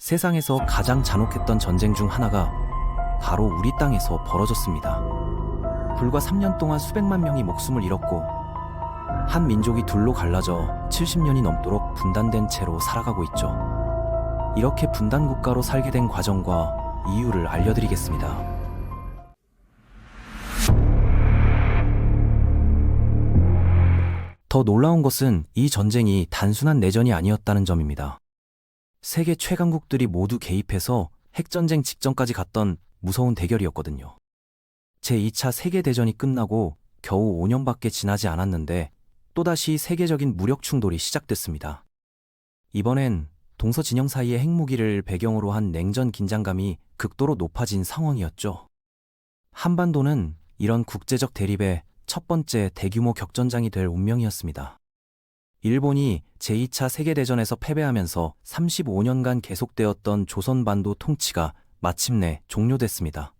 세상에서 가장 잔혹했던 전쟁 중 하나가 바로 우리 땅에서 벌어졌습니다. 불과 3년 동안 수백만 명이 목숨을 잃었고 한 민족이 둘로 갈라져 70년이 넘도록 분단된 채로 살아가고 있죠. 이렇게 분단 국가로 살게 된 과정과 이유를 알려드리겠습니다. 더 놀라운 것은 이 전쟁이 단순한 내전이 아니었다는 점입니다. 세계 최강국들이 모두 개입해서 핵전쟁 직전까지 갔던 무서운 대결이었거든요. 제2차 세계대전이 끝나고 겨우 5년밖에 지나지 않았는데 또다시 세계적인 무력 충돌이 시작됐습니다. 이번엔 동서진영 사이의 핵무기를 배경으로 한 냉전 긴장감이 극도로 높아진 상황이었죠. 한반도는 이런 국제적 대립의 첫 번째 대규모 격전장이 될 운명이었습니다. 일본이 제2차 세계대전에서 패배하면서 35년간 계속되었던 조선반도 통치가 마침내 종료됐습니다.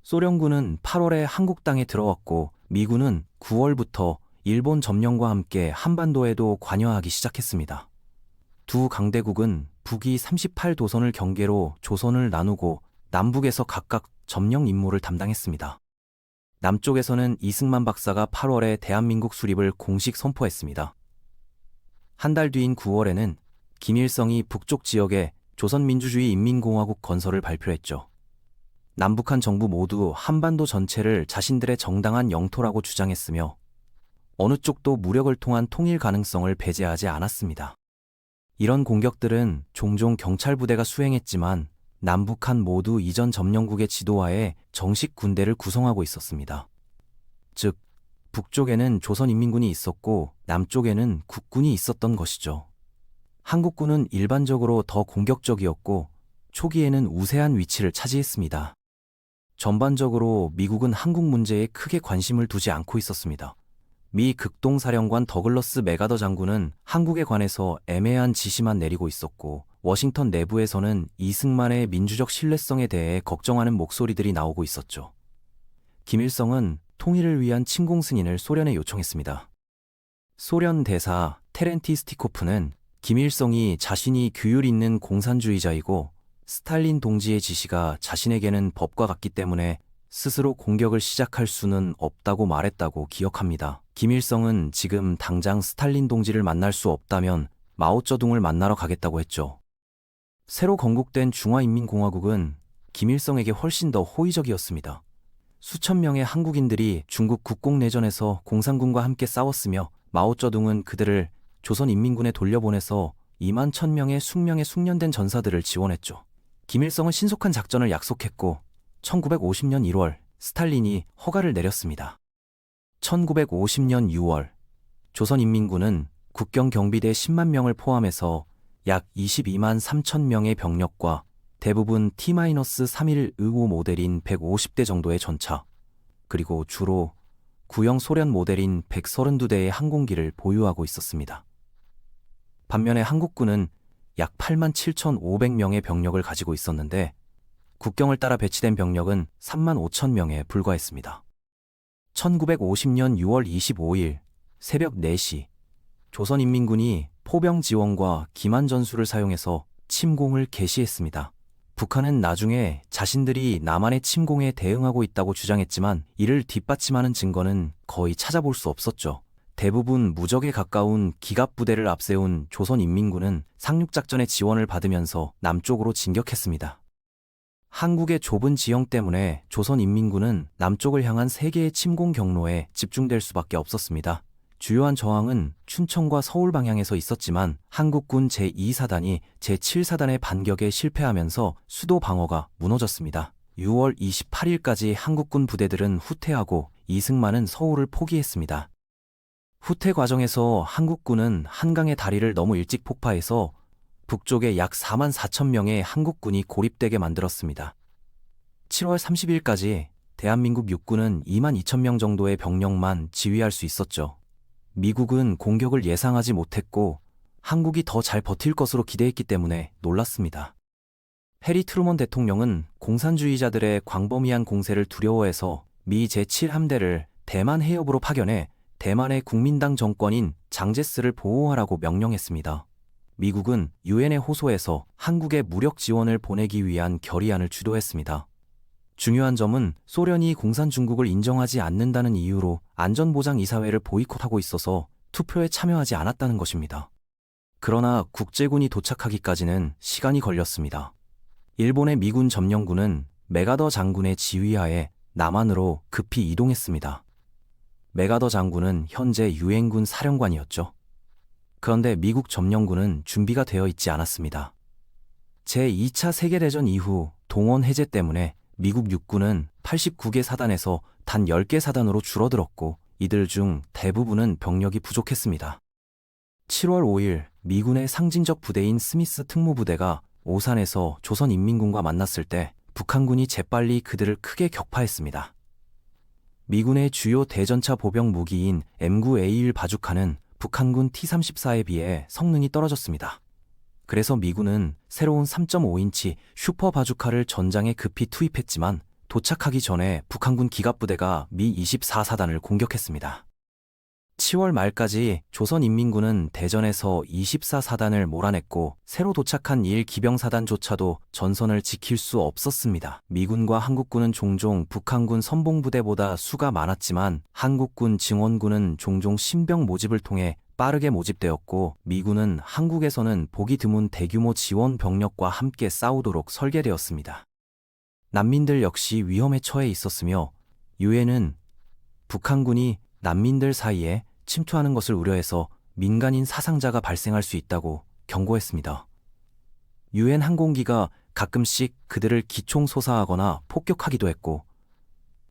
소련군은 8월에 한국 땅에 들어왔고 미군은 9월부터 일본 점령과 함께 한반도에도 관여하기 시작했습니다. 두 강대국은 북위 38도선을 경계로 조선을 나누고 남북에서 각각 점령 임무를 담당했습니다. 남쪽에서는 이승만 박사가 8월에 대한민국 수립을 공식 선포했습니다. 한 달 뒤인 9월에는 김일성이 북쪽 지역에 조선민주주의 인민공화국 건설을 발표했죠. 남북한 정부 모두 한반도 전체를 자신들의 정당한 영토라고 주장했으며 어느 쪽도 무력을 통한 통일 가능성을 배제하지 않았습니다. 이런 공격들은 종종 경찰부대가 수행했지만 남북한 모두 이전 점령국의 지도하에 정식 군대를 구성하고 있었습니다. 즉, 북쪽에는 조선인민군이 있었고 남쪽에는 국군이 있었던 것이죠. 한국군은 일반적으로 더 공격적이었고 초기에는 우세한 위치를 차지했습니다. 전반적으로 미국은 한국 문제에 크게 관심을 두지 않고 있었습니다. 미 극동사령관 더글러스 맥아더 장군은 한국에 관해서 애매한 지시만 내리고 있었고 워싱턴 내부에서는 이승만의 민주적 신뢰성에 대해 걱정하는 목소리들이 나오고 있었죠. 김일성은 통일을 위한 침공 승인을 소련에 요청했습니다. 소련 대사 테렌티 스티코프는 김일성이 자신이 규율 있는 공산주의자이고 스탈린 동지의 지시가 자신에게는 법과 같기 때문에 스스로 공격을 시작할 수는 없다고 말했다고 기억합니다. 김일성은 지금 당장 스탈린 동지를 만날 수 없다면 마오쩌둥을 만나러 가겠다고 했죠. 새로 건국된 중화인민공화국은 김일성에게 훨씬 더 호의적이었습니다. 수천 명의 한국인들이 중국 국공내전에서 공산군과 함께 싸웠으며 마오쩌둥은 그들을 조선인민군에 돌려보내서 2만 1,000명의 숙명에 숙련된 전사들을 지원했죠. 김일성은 신속한 작전을 약속했고 1950년 1월 스탈린이 허가를 내렸습니다. 1950년 6월 조선인민군은 국경경비대 10만 명을 포함해서 약 22만 3천 명의 병력과 대부분 T-3.1 의호 모델인 150대 정도의 전차, 그리고 주로 구형 소련 모델인 132대의 항공기를 보유하고 있었습니다. 반면에 한국군은 약 8만 7,500명의 병력을 가지고 있었는데 국경을 따라 배치된 병력은 3만 5천 명에 불과했습니다. 1950년 6월 25일 새벽 4시 조선인민군이 포병 지원과 기만 전술을 사용해서 침공을 개시했습니다. 북한은 나중에 자신들이 남한의 침공에 대응하고 있다고 주장했지만 이를 뒷받침하는 증거는 거의 찾아볼 수 없었죠. 대부분 무적에 가까운 기갑부대를 앞세운 조선인민군은 상륙작전의 지원을 받으면서 남쪽으로 진격했습니다. 한국의 좁은 지형 때문에 조선인민군은 남쪽을 향한 3개의 침공 경로에 집중될 수밖에 없었습니다. 주요한 저항은 춘천과 서울 방향에서 있었지만 한국군 제2사단이 제7사단의 반격에 실패하면서 수도 방어가 무너졌습니다. 6월 28일까지 한국군 부대들은 후퇴하고 이승만은 서울을 포기했습니다. 후퇴 과정에서 한국군은 한강의 다리를 너무 일찍 폭파해서 북쪽에 약 4만 4천 명의 한국군이 고립되게 만들었습니다. 7월 30일까지 대한민국 육군은 2만 2천 명 정도의 병력만 지휘할 수 있었죠. 미국은 공격을 예상하지 못했고 한국이 더 잘 버틸 것으로 기대했기 때문에 놀랐습니다. 해리 트루먼 대통령은 공산주의자들의 광범위한 공세를 두려워해서 미 제7함대를 대만 해협으로 파견해 대만의 국민당 정권인 장제스를 보호하라고 명령했습니다. 미국은 유엔에 호소해서 한국에 무력 지원을 보내기 위한 결의안을 주도했습니다. 중요한 점은 소련이 공산 중국을 인정하지 않는다는 이유로 안전보장이사회를 보이콧하고 있어서 투표에 참여하지 않았다는 것입니다. 그러나 국제군이 도착하기까지는 시간이 걸렸습니다. 일본의 미군 점령군은 맥아더 장군의 지휘하에 남한으로 급히 이동했습니다. 맥아더 장군은 현재 유엔군 사령관이었죠. 그런데 미국 점령군은 준비가 되어 있지 않았습니다. 제2차 세계대전 이후 동원 해제 때문에 미국 육군은 89개 사단에서 단 10개 사단으로 줄어들었고 이들 중 대부분은 병력이 부족했습니다. 7월 5일 미군의 상징적 부대인 스미스 특무부대가 오산에서 조선인민군과 만났을 때 북한군이 재빨리 그들을 크게 격파했습니다. 미군의 주요 대전차 보병 무기인 M9A1 바주카는 북한군 T-34에 비해 성능이 떨어졌습니다. 그래서 미군은 새로운 3.5인치 슈퍼 바주카를 전장에 급히 투입했지만 도착하기 전에 북한군 기갑부대가 미 24사단을 공격했습니다. 10월 말까지 조선인민군은 대전에서 24사단을 몰아냈고 새로 도착한 1기병사단조차도 전선을 지킬 수 없었습니다. 미군과 한국군은 종종 북한군 선봉부대보다 수가 많았지만 한국군 증원군은 종종 신병 모집을 통해 빠르게 모집되었고 미군은 한국에서는 보기 드문 대규모 지원 병력과 함께 싸우도록 설계되었습니다. 난민들 역시 위험에 처해 있었으며 유엔은 북한군이 난민들 사이에 침투하는 것을 우려해서 민간인 사상자가 발생할 수 있다고 경고했습니다. 유엔 항공기가 가끔씩 그들을 기총소사하거나 폭격하기도 했고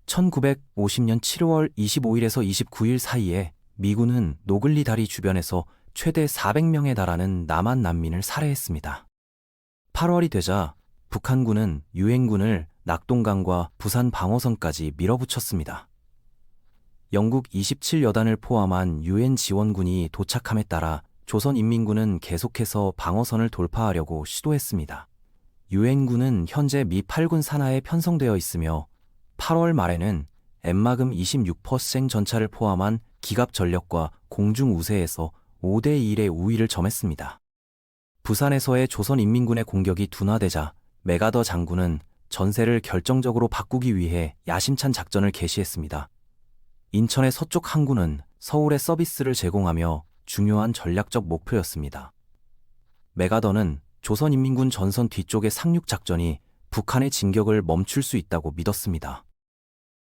1950년 7월 25일에서 29일 사이에 미군은 노글리 다리 주변에서 최대 400명에 달하는 남한 난민을 살해했습니다. 8월이 되자 북한군은 유엔군을 낙동강과 부산 방어선까지 밀어붙였습니다. 영국 27여단을 포함한 유엔 지원군이 도착함에 따라 조선인민군은 계속해서 방어선을 돌파하려고 시도했습니다. 유엔군은 현재 미 8군 산하에 편성되어 있으며 8월 말에는 엠마금 26퍼생 전차를 포함한 기갑 전력과 공중 우세에서 5대1의 우위를 점했습니다. 부산에서의 조선인민군의 공격이 둔화되자 맥아더 장군은 전세를 결정적으로 바꾸기 위해 야심찬 작전을 개시했습니다. 인천의 서쪽 항구는 서울에 서비스를 제공하며 중요한 전략적 목표였습니다. 맥아더는 조선인민군 전선 뒤쪽의 상륙작전이 북한의 진격을 멈출 수 있다고 믿었습니다.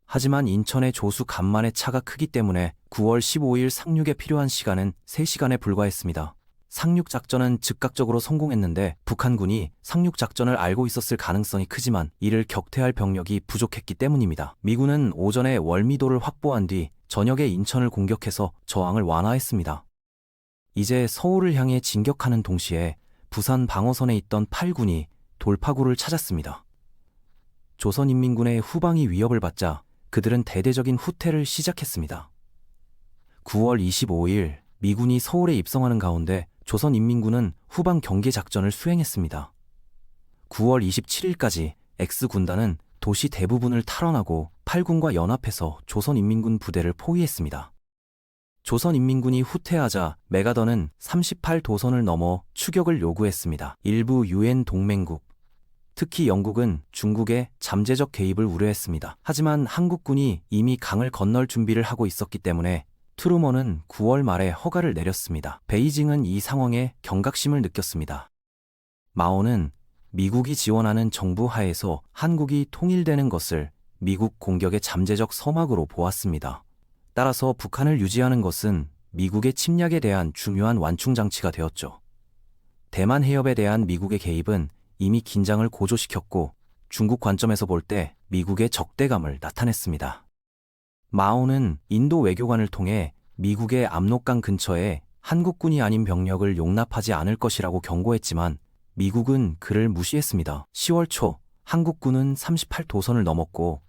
하지만 인천의 조수 간만의 차가 크기 때문에 9월 15일 상륙에 필요한 시간은 3시간에 불과했습니다. 상륙작전은 즉각적으로 성공했는데 북한군이 상륙작전을 알고 있었을 가능성이 크지만 이를 격퇴할 병력이 부족했기 때문입니다. 미군은 오전에 월미도를 확보한 뒤 저녁에 인천을 공격해서 저항을 완화했습니다. 이제 서울을 향해 진격하는 동시에 부산 방어선에 있던 8군이 돌파구를 찾았습니다. 조선인민군의 후방이 위협을 받자 그들은 대대적인 후퇴를 시작했습니다. 9월 25일 미군이 서울에 입성하는 가운데 조선인민군은 후방 경계 작전을 수행했습니다. 9월 27일까지 X군단은 도시 대부분을 탈환하고 8군과 연합해서 조선인민군 부대를 포위했습니다. 조선인민군이 후퇴하자 맥아더는 38도선을 넘어 추격을 요구했습니다. 일부 유엔 동맹국, 특히 영국은 중국의 잠재적 개입을 우려했습니다. 하지만 한국군이 이미 강을 건널 준비를 하고 있었기 때문에 트루먼은 9월 말에 허가를 내렸습니다. 베이징은 이 상황에 경각심을 느꼈습니다. 마오는 미국이 지원하는 정부 하에서 한국이 통일되는 것을 미국 공격의 잠재적 서막으로 보았습니다. 따라서 북한을 유지하는 것은 미국의 침략에 대한 중요한 완충장치가 되었죠. 대만 해협에 대한 미국의 개입은 이미 긴장을 고조시켰고 중국 관점에서 볼 때 미국의 적대감을 나타냈습니다. 마오는 인도 외교관을 통해 미국의 압록강 근처에 한국군이 아닌 병력을 용납하지 않을 것이라고 경고했지만 미국은 그를 무시했습니다. 10월 초 한국군은 38도선을 넘었고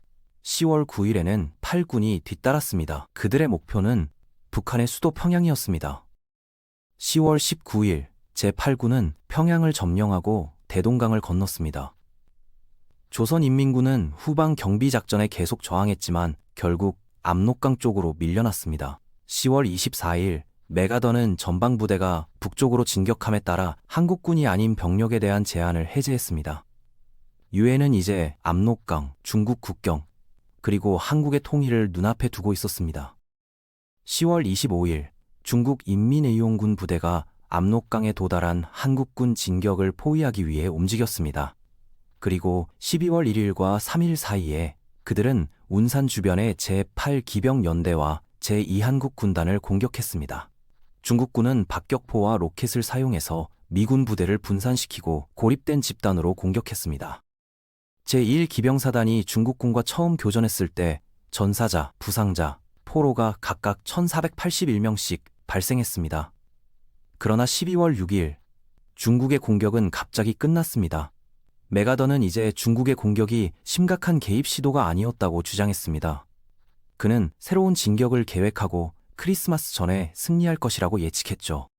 10월 9일에는 8군이 뒤따랐습니다. 그들의 목표는 북한의 수도 평양이었습니다. 10월 19일 제8군은 평양을 점령하고 대동강을 건넜습니다. 조선인민군은 후방 경비작전에 계속 저항했지만 결국 압록강 쪽으로 밀려났습니다. 10월 24일 메가더는 전방 부대가 북쪽으로 진격함에 따라 한국군이 아닌 병력에 대한 제한을 해제했습니다. 유엔은 이제 압록강, 중국 국경, 그리고 한국의 통일을 눈앞에 두고 있었습니다. 10월 25일 중국 인민의용군 부대가 압록강에 도달한 한국군 진격을 포위하기 위해 움직였습니다. 그리고 12월 1일과 3일 사이에 그들은 운산 주변의 제8기병연대와 제2한국 군단을 공격했습니다. 중국군은 박격포와 로켓을 사용해서 미군 부대를 분산시키고 고립된 집단으로 공격했습니다. 제1기병사단이 중국군과 처음 교전했을 때 전사자, 부상자, 포로가 각각 1481명씩 발생했습니다. 그러나 12월 6일 중국의 공격은 갑자기 끝났습니다. 메가더는 이제 중국의 공격이 심각한 개입 시도가 아니었다고 주장했습니다. 그는 새로운 진격을 계획하고 크리스마스 전에 승리할 것이라고 예측했죠.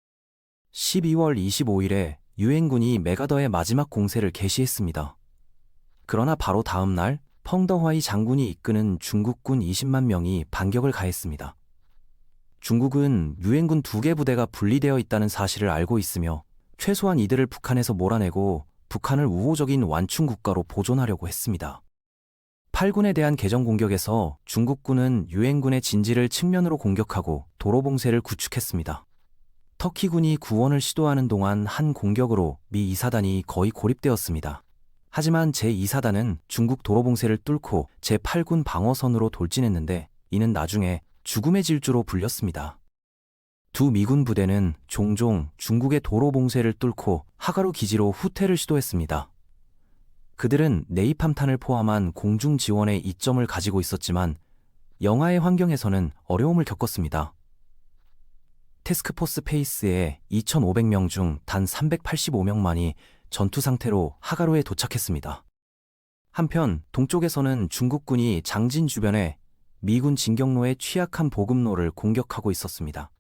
12월 25일에 유엔군이 메가더의 마지막 공세를 개시했습니다. 그러나 바로 다음 날 펑더화이 장군이 이끄는 중국군 20만 명이 반격을 가했습니다. 중국은 유엔군 2개 부대가 분리되어 있다는 사실을 알고 있으며 최소한 이들을 북한에서 몰아내고 북한을 우호적인 완충 국가로 보존하려고 했습니다. 8군에 대한 개정 공격에서 중국군은 유엔군의 진지를 측면으로 공격하고 도로 봉쇄를 구축했습니다. 터키군이 구원을 시도하는 동안 한 공격으로 미 2사단이 거의 고립되었습니다. 하지만 제2사단은 중국 도로 봉쇄를 뚫고 제8군 방어선으로 돌진했는데 이는 나중에 죽음의 질주로 불렸습니다. 두 미군 부대는 종종 중국의 도로 봉쇄를 뚫고 하가루 기지로 후퇴를 시도했습니다. 그들은 네이팜탄을 포함한 공중 지원의 이점을 가지고 있었지만 영하의 환경에서는 어려움을 겪었습니다. 태스크포스 페이스의 2,500명 중 단 385명만이 전투 상태로 하가루에 도착했습니다. 한편 동쪽에서는 중국군이 장진 주변에 미군 진격로의 취약한 보급로를 공격하고 있었습니다.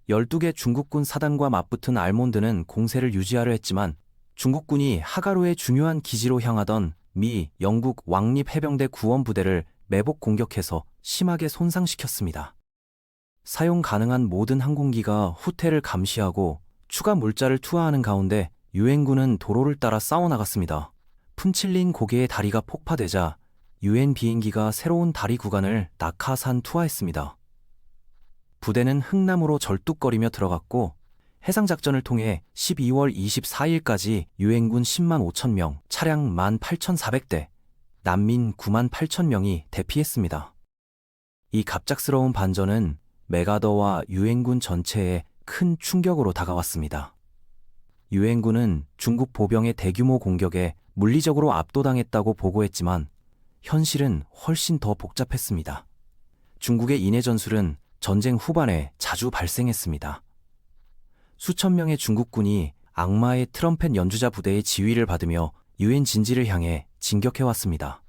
12개 중국군 사단과 맞붙은 알몬드는 공세를 유지하려 했지만 중국군이 하가루의 중요한 기지로 향하던 미, 영국 왕립 해병대 구원부대를 매복 공격해서 심하게 손상시켰습니다. 사용 가능한 모든 항공기가 후퇴를 감시하고 추가 물자를 투하하는 가운데 유엔군은 도로를 따라 싸워나갔습니다. 푼칠린 고개의 다리가 폭파되자 유엔 비행기가 새로운 다리 구간을 낙하산 투하했습니다. 부대는 흙나무로 절뚝거리며 들어갔고 해상작전을 통해 12월 24일까지 유엔군 10만 5천 명, 차량 18,400대, 난민 9만 8천 명이 대피했습니다. 이 갑작스러운 반전은 메가더와 유엔군 전체에 큰 충격으로 다가왔습니다. 유엔군은 중국 보병의 대규모 공격에 물리적으로 압도당했다고 보고했지만 현실은 훨씬 더 복잡했습니다. 중국의 인해 전술은 전쟁 후반에 자주 발생했습니다. 수천 명의 중국군이 악마의 트럼펫 연주자 부대의 지휘를 받으며 유엔 진지를 향해 진격해왔습니다.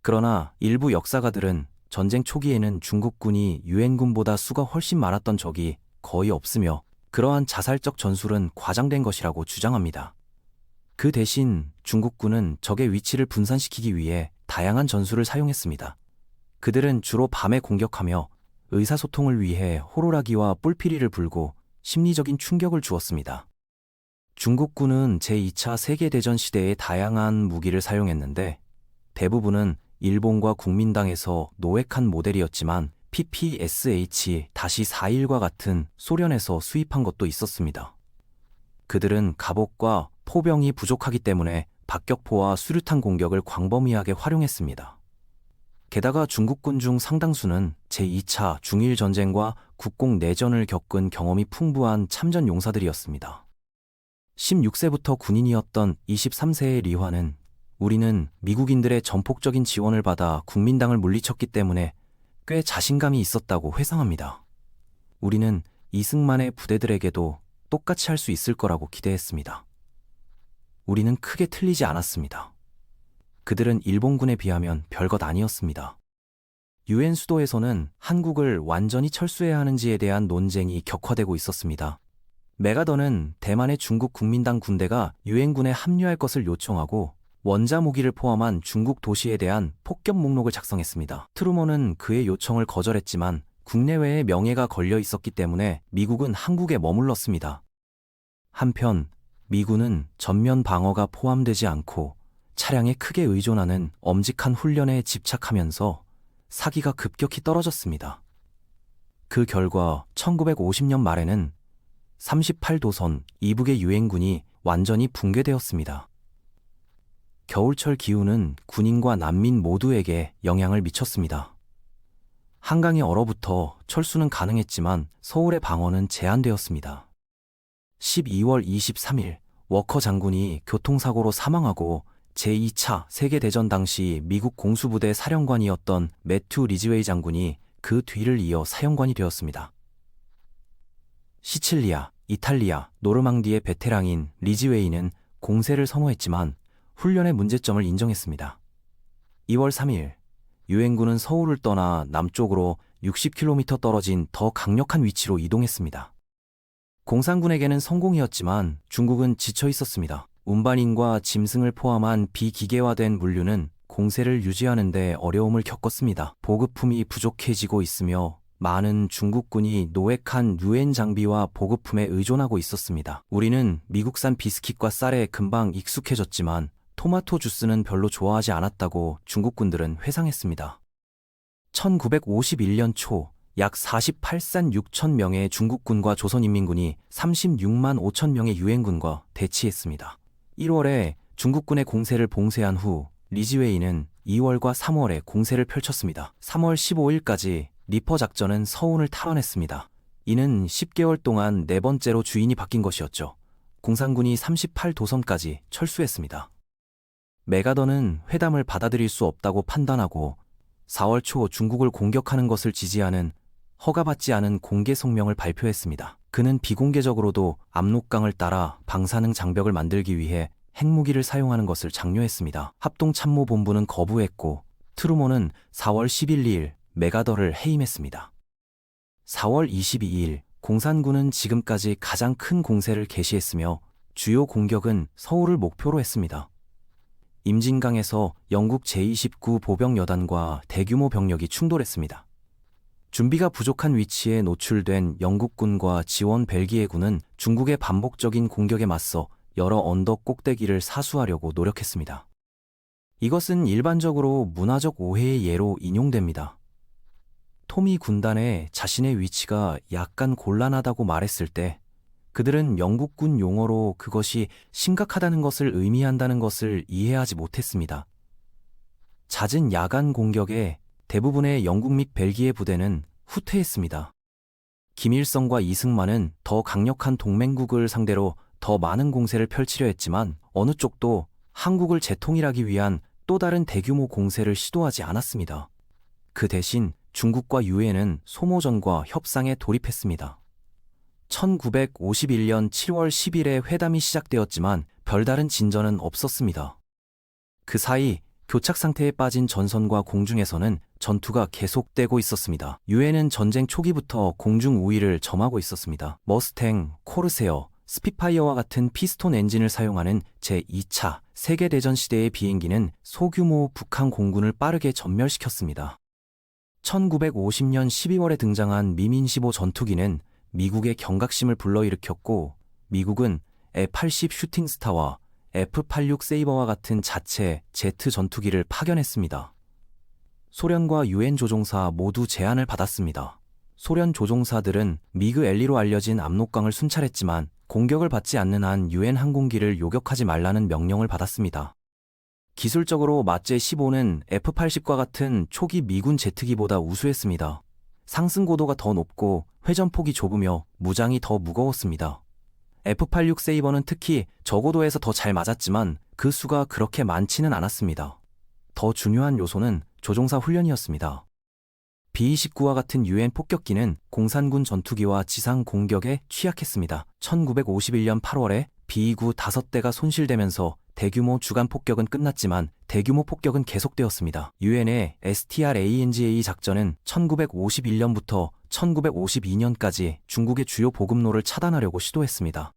그러나 일부 역사가들은 전쟁 초기에는 중국군이 유엔군보다 수가 훨씬 많았던 적이 거의 없으며 그러한 자살적 전술은 과장된 것이라고 주장합니다. 그 대신 중국군은 적의 위치를 분산시키기 위해 다양한 전술을 사용했습니다. 그들은 주로 밤에 공격하며 의사소통을 위해 호루라기와 뿔피리를 불고 심리적인 충격을 주었습니다. 중국군은 제2차 세계대전 시대에 다양한 무기를 사용했는데 대부분은 일본과 국민당에서 노획한 모델이었지만 PPSH-41과 같은 소련에서 수입한 것도 있었습니다. 그들은 갑옷과 포병이 부족하기 때문에 박격포와 수류탄 공격을 광범위하게 활용했습니다. 게다가 중국군 중 상당수는 제2차 중일 전쟁과 국공 내전을 겪은 경험이 풍부한 참전 용사들이었습니다. 16세부터 군인이었던 23세의 리화는 우리는 미국인들의 전폭적인 지원을 받아 국민당을 물리쳤기 때문에 꽤 자신감이 있었다고 회상합니다. 우리는 이승만의 부대들에게도 똑같이 할 수 있을 거라고 기대했습니다. 우리는 크게 틀리지 않았습니다. 그들은 일본군에 비하면 별것 아니었습니다. 유엔 수도에서는 한국을 완전히 철수해야 하는지에 대한 논쟁이 격화되고 있었습니다. 메가더는 대만의 중국 국민당 군대가 유엔군에 합류할 것을 요청하고 원자 무기를 포함한 중국 도시에 대한 폭격 목록을 작성했습니다. 트루먼은 그의 요청을 거절했지만 국내외의 명예가 걸려 있었기 때문에 미국은 한국에 머물렀습니다. 한편 미군은 전면 방어가 포함되지 않고 차량에 크게 의존하는 엄직한 훈련에 집착하면서 사기가 급격히 떨어졌습니다. 그 결과 1950년 말에는 38도선 이북의 유엔군이 완전히 붕괴되었습니다. 겨울철 기후는 군인과 난민 모두에게 영향을 미쳤습니다. 한강이 얼어붙어 철수는 가능했지만 서울의 방어는 제한되었습니다. 12월 23일 워커 장군이 교통사고로 사망하고 제2차 세계대전 당시 미국 공수부대 사령관이었던 매튜 리즈웨이 장군이 그 뒤를 이어 사령관이 되었습니다. 시칠리아, 이탈리아, 노르망디의 베테랑인 리즈웨이는 공세를 선호했지만 훈련의 문제점을 인정했습니다. 2월 3일 유엔군은 서울을 떠나 남쪽으로 60km 떨어진 더 강력한 위치로 이동했습니다. 공산군에게는 성공이었지만 중국은 지쳐 있었습니다. 운반인과 짐승을 포함한 비기계화된 물류는 공세를 유지하는 데 어려움을 겪었습니다. 보급품이 부족해지고 있으며 많은 중국군이 노획한 유엔 장비와 보급품에 의존하고 있었습니다. 우리는 미국산 비스킷과 쌀에 금방 익숙해졌지만 토마토 주스는 별로 좋아하지 않았다고 중국군들은 회상했습니다. 1951년 초 약 48산 6천 명의 중국군과 조선인민군이 36만 5천 명의 유엔군과 대치했습니다. 1월에 중국군의 공세를 봉쇄한 후 리즈웨이는 2월과 3월에 공세를 펼쳤습니다. 3월 15일까지 리퍼 작전은 서운을 탈환했습니다. 이는 10개월 동안 네 번째로 주인이 바뀐 것이었죠. 공산군이 38도선까지 철수했습니다. 메가더는 회담을 받아들일 수 없다고 판단하고 4월 초 중국을 공격하는 것을 지지하는 허가받지 않은 공개 성명을 발표했습니다. 그는 비공개적으로도 압록강을 따라 방사능 장벽을 만들기 위해 핵무기를 사용하는 것을 장려했습니다. 합동참모본부는 거부했고 트루먼은 4월 11일 메가더를 해임했습니다. 4월 22일 공산군은 지금까지 가장 큰 공세를 개시했으며 주요 공격은 서울을 목표로 했습니다. 임진강에서 영국 제29 보병여단과 대규모 병력이 충돌했습니다. 준비가 부족한 위치에 노출된 영국군과 지원 벨기에군은 중국의 반복적인 공격에 맞서 여러 언덕 꼭대기를 사수하려고 노력했습니다. 이것은 일반적으로 문화적 오해의 예로 인용됩니다. 토미 군단에 자신의 위치가 약간 곤란하다고 말했을 때 그들은 영국군 용어로 그것이 심각하다는 것을 의미한다는 것을 이해하지 못했습니다. 잦은 야간 공격에 대부분의 영국 및 벨기에 부대는 후퇴했습니다. 김일성과 이승만은 더 강력한 동맹국을 상대로 더 많은 공세를 펼치려 했지만 어느 쪽도 한국을 재통일하기 위한 또 다른 대규모 공세를 시도하지 않았습니다. 그 대신 중국과 유엔은 소모전과 협상에 돌입했습니다. 1951년 7월 10일에 회담이 시작되었지만 별다른 진전은 없었습니다. 그 사이 교착 상태에 빠진 전선과 공중에서는 전투가 계속되고 있었습니다. 유엔은 전쟁 초기부터 공중 우위를 점하고 있었습니다. 머스탱, 코르세어, 스피파이어와 같은 피스톤 엔진을 사용하는 제2차 세계대전 시대의 비행기는 소규모 북한 공군을 빠르게 전멸시켰습니다. 1950년 12월에 등장한 미민-15 전투기는 미국의 경각심을 불러일으켰고 미국은 F-80 슈팅스타와 F-86 세이버와 같은 자체 제트 전투기를 파견했습니다. 소련과 유엔 조종사 모두 제안을 받았습니다. 소련 조종사들은 미그 엘리로 알려진 압록강을 순찰했지만 공격을 받지 않는 한 유엔 항공기를 요격하지 말라는 명령을 받았습니다. 기술적으로 마제-15는 F-80과 같은 초기 미군 제트기보다 우수했습니다. 상승 고도가 더 높고 회전폭이 좁으며 무장이 더 무거웠습니다. F-86 세이버는 특히 저고도에서 더 잘 맞았지만 그 수가 그렇게 많지는 않았습니다. 더 중요한 요소는 조종사 훈련이었습니다. B-29와 같은 유엔 폭격기는 공산군 전투기와 지상 공격에 취약했습니다. 1951년 8월에 B-29 5대가 손실되면서 대규모 주간 폭격은 끝났지만 대규모 폭격은 계속되었습니다. 유엔의 STRANGA 작전은 1951년부터 1952년까지 중국의 주요 보급로를 차단하려고 시도했습니다.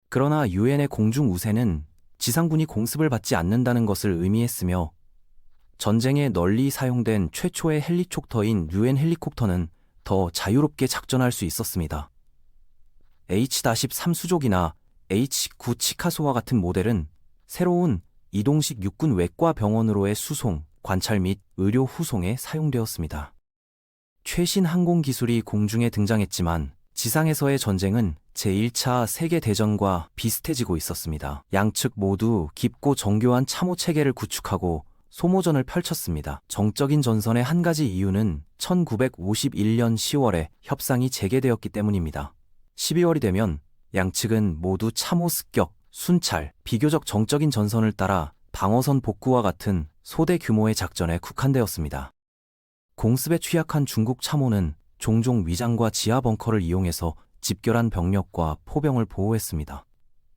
그러나 유엔의 공중 우세는 지상군이 공습을 받지 않는다는 것을 의미했으며 전쟁에 널리 사용된 최초의 헬리콥터인 유엔 헬리콥터는 더 자유롭게 작전할 수 있었습니다. H-13 수족이나 H-9 치카소와 같은 모델은 새로운 이동식 육군 외과 병원으로의 수송, 관찰 및 의료 후송에 사용되었습니다. 최신 항공 기술이 공중에 등장했지만 지상에서의 전쟁은 제1차 세계대전과 비슷해지고 있었습니다. 양측 모두 깊고 정교한 참호 체계를 구축하고 소모전을 펼쳤습니다. 정적인 전선의 한 가지 이유는 1951년 10월에 협상이 재개되었기 때문입니다. 12월이 되면 양측은 모두 참호 습격, 순찰, 비교적 정적인 전선을 따라 방어선 복구와 같은 소대 규모의 작전에 국한되었습니다. 공습에 취약한 중국 참호는 종종 위장과 지하 벙커를 이용해서 집결한 병력과 포병을 보호했습니다.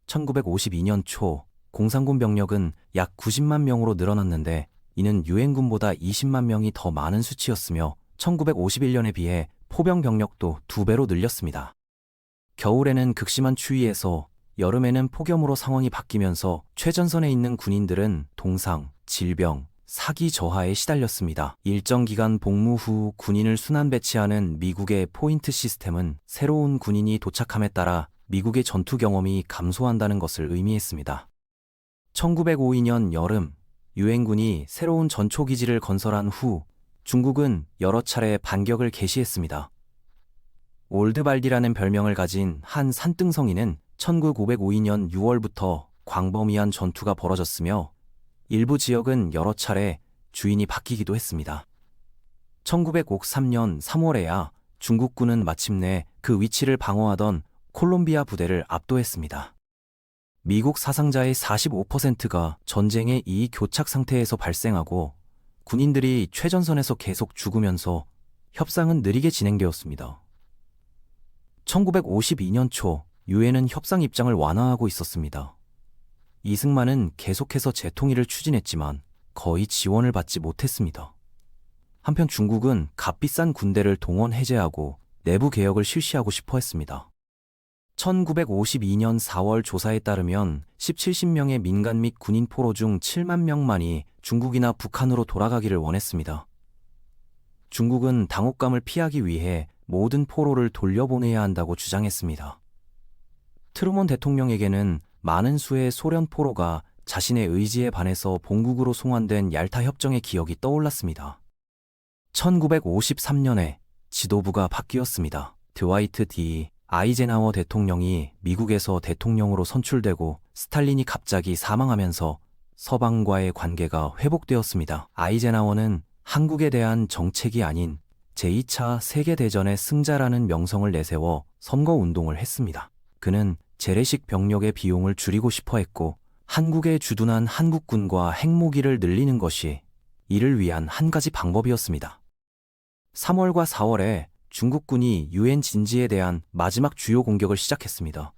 1952년 초 공산군 병력은 약 90만 명으로 늘어났는데 이는 유엔군보다 20만 명이 더 많은 수치였으며 1951년에 비해 포병 병력도 2배로 늘렸습니다. 겨울에는 극심한 추위에서 여름에는 폭염으로 상황이 바뀌면서 최전선에 있는 군인들은 동상, 질병, 사기 저하에 시달렸습니다. 일정 기간 복무 후 군인을 순환 배치하는 미국의 포인트 시스템은 새로운 군인이 도착함에 따라 미국의 전투 경험이 감소한다는 것을 의미했습니다. 1952년 여름, 유엔군이 새로운 전초기지를 건설한 후 중국은 여러 차례 반격을 개시했습니다. 올드발디라는 별명을 가진 한 산등성이는 1952년 6월부터 광범위한 전투가 벌어졌으며 일부 지역은 여러 차례 주인이 바뀌기도 했습니다. 1953년 3월에야 중국군은 마침내 그 위치를 방어하던 콜롬비아 부대를 압도했습니다. 미국 사상자의 45%가 전쟁의 이 교착 상태에서 발생하고 군인들이 최전선에서 계속 죽으면서 협상은 느리게 진행되었습니다. 1952년 초 유엔은 협상 입장을 완화하고 있었습니다. 이승만은 계속해서 재통일을 추진했지만 거의 지원을 받지 못했습니다. 한편 중국은 값비싼 군대를 동원 해제하고 내부 개혁을 실시하고 싶어 했습니다. 1952년 4월 조사에 따르면 17,000명의 민간 및 군인 포로 중 7만 명만이 중국이나 북한으로 돌아가기를 원했습니다. 중국은 당혹감을 피하기 위해 모든 포로를 돌려보내야 한다고 주장했습니다. 트루먼 대통령에게는 많은 수의 소련 포로가 자신의 의지에 반해서 본국으로 송환된 얄타 협정의 기억이 떠올랐습니다. 1953년에 지도부가 바뀌었습니다. 드와이트 D. 아이젠하워 대통령이 미국에서 대통령으로 선출되고 스탈린이 갑자기 사망하면서 서방과의 관계가 회복되었습니다. 아이젠하워는 한국에 대한 정책이 아닌 제2차 세계대전의 승자라는 명성을 내세워 선거운동을 했습니다. 그는 재래식 병력의 비용을 줄이고 싶어 했고 한국에 주둔한 한국군과 핵무기를 늘리는 것이 이를 위한 한 가지 방법이었습니다. 3월과 4월에 중국군이 유엔 진지에 대한 마지막 주요 공격을 시작했습니다.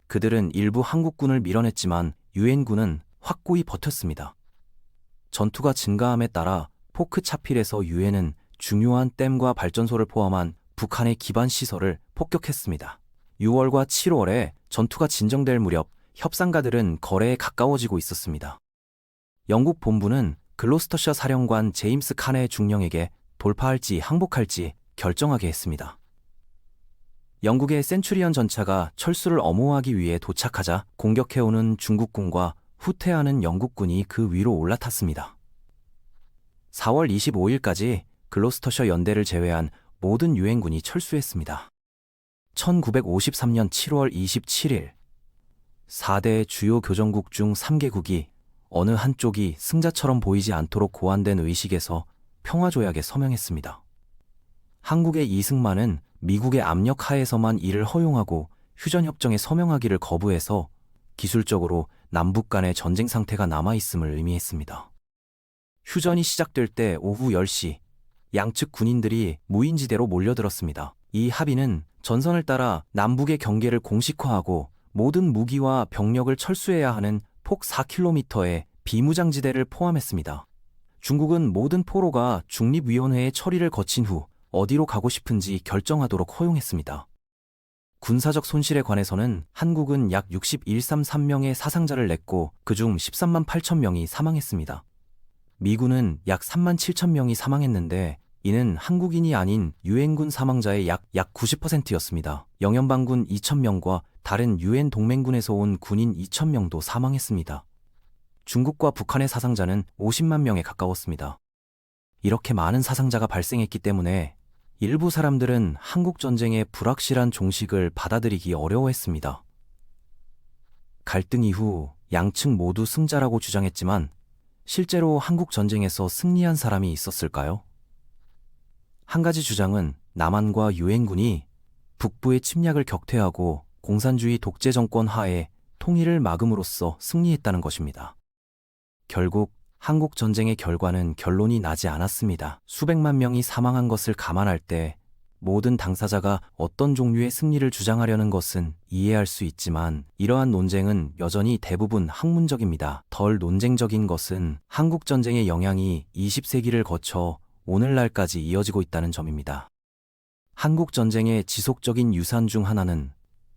그들은 일부 한국군을 밀어냈지만 유엔군은 확고히 버텼습니다. 전투가 증가함에 따라 포크차필에서 유엔은 중요한 댐과 발전소를 포함한 북한의 기반 시설을 폭격했습니다. 6월과 7월에 전투가 진정될 무렵 협상가들은 거래에 가까워지고 있었습니다. 영국 본부는 글로스터셔 사령관 제임스 카네 중령에게 돌파할지 항복할지 결정하게 했습니다. 영국의 센츄리언 전차가 철수를 엄호하기 위해 도착하자 공격해오는 중국군과 후퇴하는 영국군이 그 위로 올라탔습니다. 4월 25일까지 글로스터셔 연대를 제외한 모든 유엔군이 철수했습니다. 1953년 7월 27일 4대 주요 교전국 중 3개국이 어느 한쪽이 승자처럼 보이지 않도록 고안된 의식에서 평화조약에 서명했습니다. 한국의 이승만은 미국의 압력 하에서만 이를 허용하고 휴전협정에 서명하기를 거부해서 기술적으로 남북 간의 전쟁 상태가 남아있음을 의미했습니다. 휴전이 시작될 때 오후 10시 양측 군인들이 무인지대로 몰려들었습니다. 이 합의는 전선을 따라 남북의 경계를 공식화하고 모든 무기와 병력을 철수해야 하는 폭 4km의 비무장지대를 포함했습니다. 중국은 모든 포로가 중립위원회의 처리를 거친 후 어디로 가고 싶은지 결정하도록 허용했습니다. 군사적 손실에 관해서는 한국은 약 61.33명의 사상자를 냈고 그중 13만 8천 명이 사망했습니다. 미군은 약 3만 7천 명이 사망했는데 이는 한국인이 아닌 유엔군 사망자의 약 90%였습니다. 영연방군 2,000명과 다른 유엔 동맹군에서 온 군인 2,000명도 사망했습니다. 중국과 북한의 사상자는 50만 명에 가까웠습니다. 이렇게 많은 사상자가 발생했기 때문에 일부 사람들은 한국 전쟁의 불확실한 종식을 받아들이기 어려워했습니다. 갈등 이후 양측 모두 승자라고 주장했지만 실제로 한국 전쟁에서 승리한 사람이 있었을까요? 한 가지 주장은 남한과 유엔군이 북부의 침략을 격퇴하고 공산주의 독재 정권 하에 통일을 막음으로써 승리했다는 것입니다. 결국 한국 전쟁의 결과는 결론이 나지 않았습니다. 수백만 명이 사망한 것을 감안할 때 모든 당사자가 어떤 종류의 승리를 주장하려는 것은 이해할 수 있지만 이러한 논쟁은 여전히 대부분 학문적입니다. 덜 논쟁적인 것은 한국 전쟁의 영향이 20세기를 거쳐 오늘날까지 이어지고 있다는 점입니다. 한국 전쟁의 지속적인 유산 중 하나는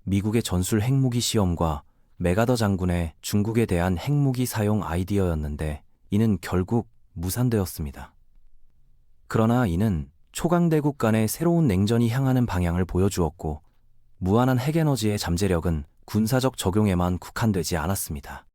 미국의 전술 핵무기 시험과 맥아더 장군의 중국에 대한 핵무기 사용 아이디어였는데 이는 결국 무산되었습니다. 그러나 이는 초강대국 간의 새로운 냉전이 향하는 방향을 보여주었고 무한한 핵에너지의 잠재력은 군사적 적용에만 국한되지 않았습니다.